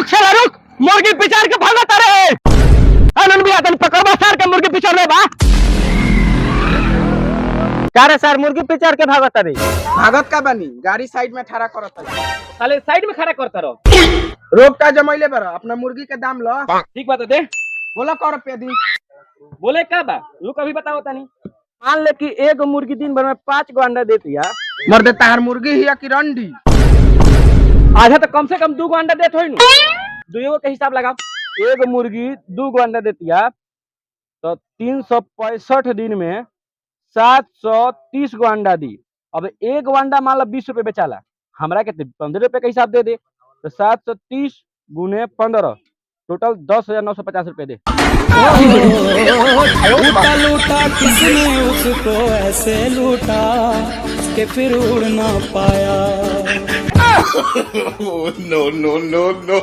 साला रुक, मुर्गी पिचार के भागत रे। आनंद भी आतन पकड़वा सर के मुर्गी पिचार ले बा। क्या रे सर मुर्गी पिचार के भागत रे? भागत का बनी गाड़ी साइड में खड़ा करत है। साले साइड में खड़ा करता रहो। रोक का जमैले बरा अपना मुर्गी के दाम लो। ठीक बात है दे। बोला कर रुपया दी। बोले क्या बा? रुक अभी बताओ तानी। मान ले कि एक मुर्गी दिन भर में 5 गो अंडा देती है। मर्द तार मुर्गी ही या कि रंडी? आधा तो कम से कम 2 गो अंडा देते हो। दुइयों के हिसाब लगाओ। एक मुर्गी 2 गो अंडा देती है तो 365 दिन में 730 गो अंडा दी। अब एक गो अंडा मान लो 20 रुपए बेचाला, हमरा के 15 रुपए का हिसाब दे दे तो 730 गुने 15 टोटल 10,950 रुपए दे। लूटा लूटा किसने उसको ऐसे लूटा कि फिर उड़ ना पाया। No, no, no, no.